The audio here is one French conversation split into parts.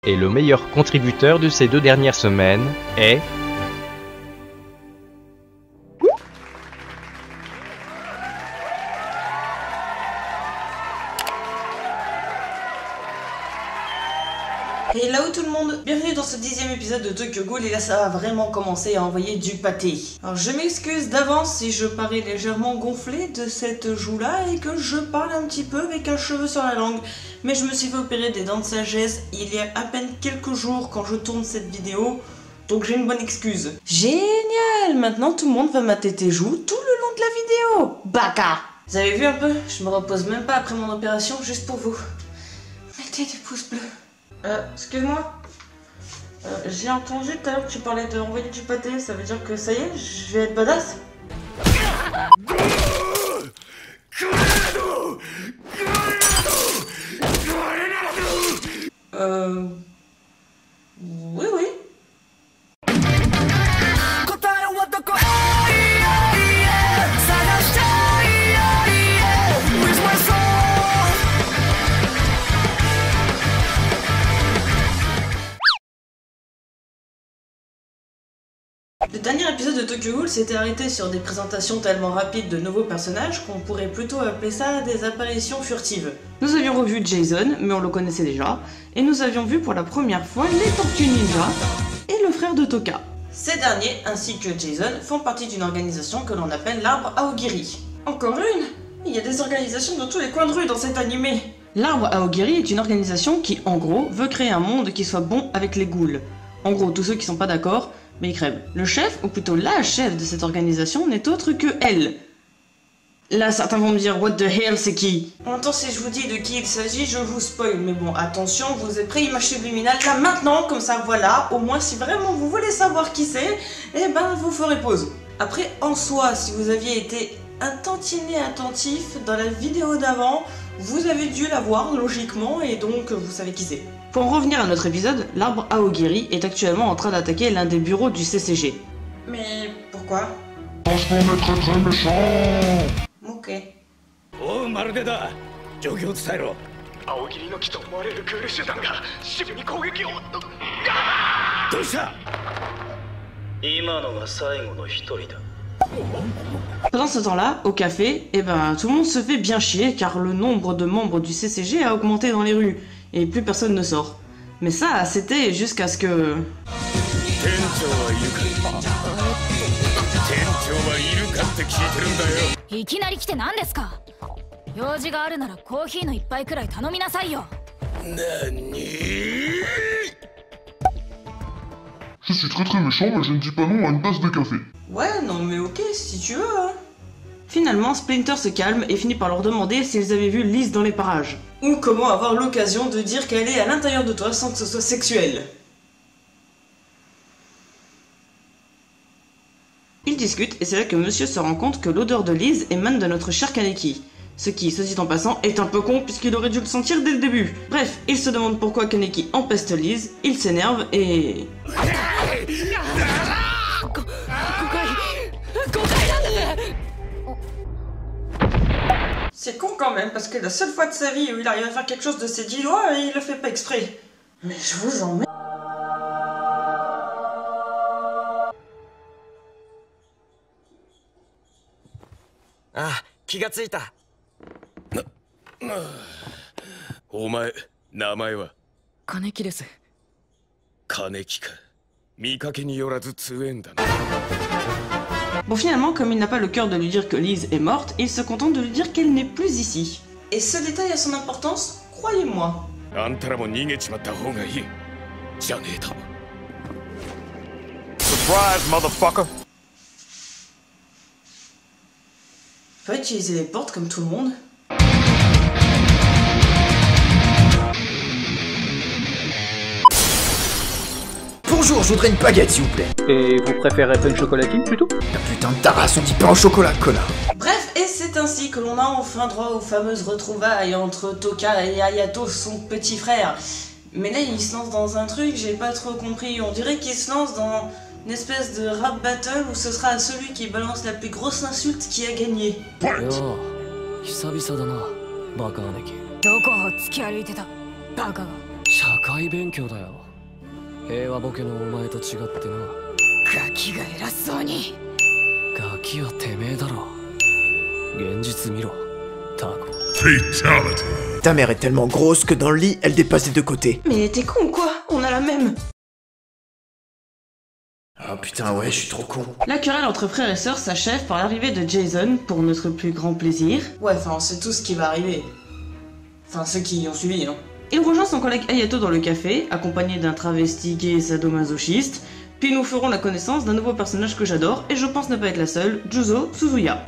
Et le meilleur contributeur de ces 2 dernières semaines est... Hello tout le monde, bienvenue dans ce 10e épisode de Tokyo Ghoul et là ça va vraiment commencer à envoyer du pâté. Alors je m'excuse d'avance si je parais légèrement gonflé de cette joue là et que je parle un petit peu avec un cheveu sur la langue. Mais je me suis fait opérer des dents de sagesse il y a à peine quelques jours quand je tourne cette vidéo, donc j'ai une bonne excuse. Génial, maintenant tout le monde va mater tes joues tout le long de la vidéo, baka. Vous avez vu un peu, je me repose même pas après mon opération juste pour vous. Mettez des pouces bleus. Excuse-moi, j'ai entendu tout à l'heure que tu parlais d'envoyer du pâté, ça veut dire que ça y est, je vais être badass? Oui, oui. Le dernier épisode de Tokyo Ghoul s'était arrêté sur des présentations tellement rapides de nouveaux personnages qu'on pourrait plutôt appeler ça des apparitions furtives. Nous avions revu Jason, mais on le connaissait déjà, et nous avions vu pour la première fois les Tortues Ninja et le frère de Toka. Ces derniers, ainsi que Jason, font partie d'une organisation que l'on appelle l'Arbre Aogiri. Encore une? Il y a des organisations dans tous les coins de rue dans cet animé. L'Arbre Aogiri est une organisation qui, en gros, veut créer un monde qui soit bon avec les ghouls. En gros, tous ceux qui sont pas d'accord, mais ils crèvent. Le chef, ou plutôt la chef de cette organisation, n'est autre que elle. Là, certains vont me dire, what the hell, c'est qui? En même temps, si je vous dis de qui il s'agit, je vous spoil. Mais bon, attention, vous êtes prêts, image subliminale, là, maintenant, comme ça, voilà. Au moins, si vraiment vous voulez savoir qui c'est, eh ben, vous ferez pause. Après, en soi, si vous aviez été un tantinet attentif dans la vidéo d'avant, vous avez dû la voir, logiquement, et donc, vous savez qui c'est. Pour en revenir à notre épisode, l'arbre Aogiri est actuellement en train d'attaquer l'un des bureaux du CCG. Mais pourquoi? Parce qu'on est très très méchant. Ok. Oh, Marude-da! Jōgyō伝えろ! Aogiri no ki to omowareruクール手段がShibuに攻撃を。どうした? 今のが最後の一人だ。 Pendant ce temps-là, au café, eh ben, tout le monde se fait bien chier car le nombre de membres du CCG a augmenté dans les rues et plus personne ne sort. Mais ça, c'était jusqu'à ce que... いきなり来て何ですか? 用事があるならコーヒーの一杯くらい頼みなさいよ。何? Je suis très très méchant, mais je ne dis pas non à une tasse de café. Ouais, non mais ok, si tu veux, hein. Finalement, Splinter se calme et finit par leur demander s'ils avaient vu Liz dans les parages. Ou comment avoir l'occasion de dire qu'elle est à l'intérieur de toi sans que ce soit sexuel. Ils discutent et c'est là que monsieur se rend compte que l'odeur de Liz émane de notre cher Kaneki. Ce qui, se dit en passant, est un peu con puisqu'il aurait dû le sentir dès le début. Bref, il se demande pourquoi Kaneki empeste Liz, il s'énerve et... C'est con quand même, parce que la seule fois de sa vie où il arrive à faire quelque chose de ses 10 doigts, il le fait pas exprès. Mais je vous emmerde. Ah, 気がついた。お前、名前は? 金木です。金木か。見かけによらず強えんだな。 Bon, finalement, comme il n'a pas le cœur de lui dire que Liz est morte, il se contente de lui dire qu'elle n'est plus ici. Et ce détail a son importance, croyez-moi. あんたらも逃げちまった方がいい。じゃねえと。Surprise, motherfucker. Faut utiliser les portes comme tout le monde. Bonjour, je voudrais une baguette s'il vous plaît. Et vous préférez pain chocolatine plutôt? La putain de tarasse, on dit pas au chocolat, connard. Bref, et c'est ainsi que l'on a enfin droit aux fameuses retrouvailles entre Toka et Ayato, son petit frère. Mais là, il se lance dans un truc, j'ai pas trop compris. On dirait qu'il se lance dans une espèce de rap battle où ce sera celui qui balance la plus grosse insulte qui a gagné. Yo, 久々だな、バカ姉貴。どこを突き歩いてたバカが。釈赤い勉強だよ。平和ボケのお前と違ってな。ガキが偉そうに。ガキはてめえだろ。現実見ろ、タコ。Ta mère est tellement grosse que dans le lit, elle dépasse des deux côtés. Mais t'es con ou quoi? On a la même. Ah putain, ouais, je suis trop con. La querelle entre frères et sœurs s'achève par l'arrivée de Jason, pour notre plus grand plaisir. Ouais, enfin, c'est tout ce qui va arriver. Enfin, ceux qui ont suivi, hein. Il rejoint son collègue Hayato dans le café, accompagné d'un travesti gay sadomasochiste. Puis nous ferons la connaissance d'un nouveau personnage que j'adore, et je pense ne pas être la seule, Juzo Suzuya.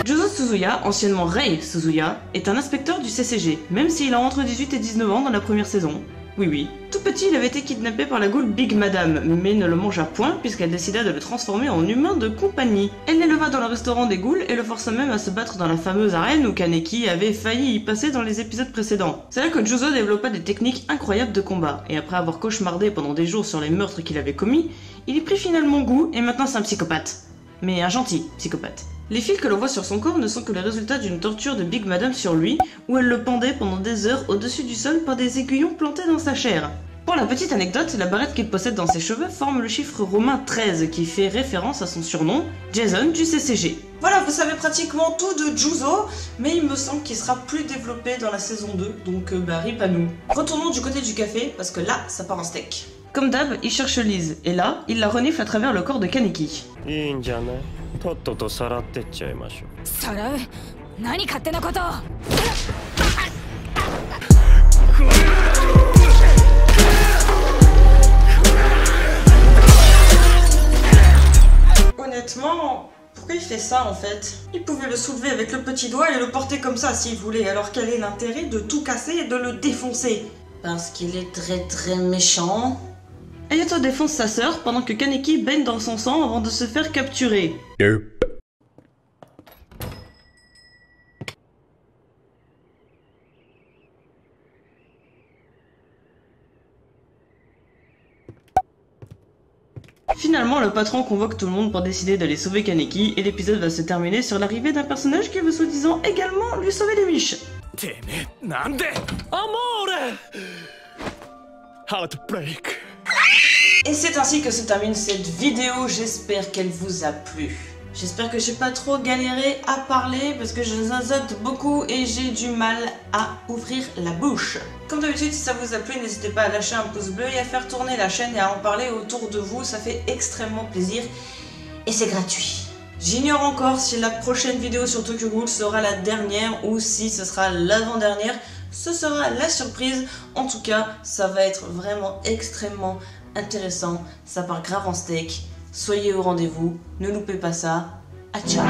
Juzo Suzuya, anciennement Rei Suzuya, est un inspecteur du CCG, même s'il a entre 18 et 19 ans dans la première saison. Oui. Tout petit, il avait été kidnappé par la goule Big Madame, mais ne le mangea point puisqu'elle décida de le transformer en humain de compagnie. Elle l'éleva dans le restaurant des ghouls et le força même à se battre dans la fameuse arène où Kaneki avait failli y passer dans les épisodes précédents. C'est là que Juzo développa des techniques incroyables de combat, et après avoir cauchemardé pendant des jours sur les meurtres qu'il avait commis, il y prit finalement goût et maintenant c'est un psychopathe. Mais un gentil psychopathe. Les fils que l'on voit sur son corps ne sont que le résultat d'une torture de Big Madame sur lui, où elle le pendait pendant des heures au-dessus du sol par des aiguillons plantés dans sa chair. Pour la petite anecdote, la barrette qu'il possède dans ses cheveux forme le chiffre romain 13 qui fait référence à son surnom, Jason du CCG. Voilà, vous savez pratiquement tout de Juzo, mais il me semble qu'il sera plus développé dans la saison 2, donc rip à nous. Retournons du côté du café, parce que là, ça part en steak. Comme d'hab, il cherche Liz, et là, il la renifle à travers le corps de Kaneki. とっととさらってっちゃいましょう。さらう？何勝手なことを。Honnêtement, pourquoi il fait ça en fait? Il pouvait le soulever avec le petit doigt et le porter comme ça s'il voulait, alors quel est l'intérêt de tout casser et de le défoncer? Parce qu'il est très méchant. Hayato défonce sa sœur pendant que Kaneki baigne dans son sang avant de se faire capturer. Finalement, le patron convoque tout le monde pour décider d'aller sauver Kaneki et l'épisode va se terminer sur l'arrivée d'un personnage qui veut soi-disant également lui sauver les miches. Heartbreak. Et c'est ainsi que se termine cette vidéo, j'espère qu'elle vous a plu. J'espère que j'ai pas trop galéré à parler parce que je zazote beaucoup et j'ai du mal à ouvrir la bouche. Comme d'habitude, si ça vous a plu, n'hésitez pas à lâcher un pouce bleu et à faire tourner la chaîne et à en parler autour de vous, ça fait extrêmement plaisir et c'est gratuit. J'ignore encore si la prochaine vidéo sur Tokyo Ghoul sera la dernière ou si ce sera l'avant-dernière. Ce sera la surprise. En tout cas, ça va être vraiment extrêmement intéressant. Ça part grave en steak. Soyez au rendez-vous. Ne loupez pas ça. À ciao.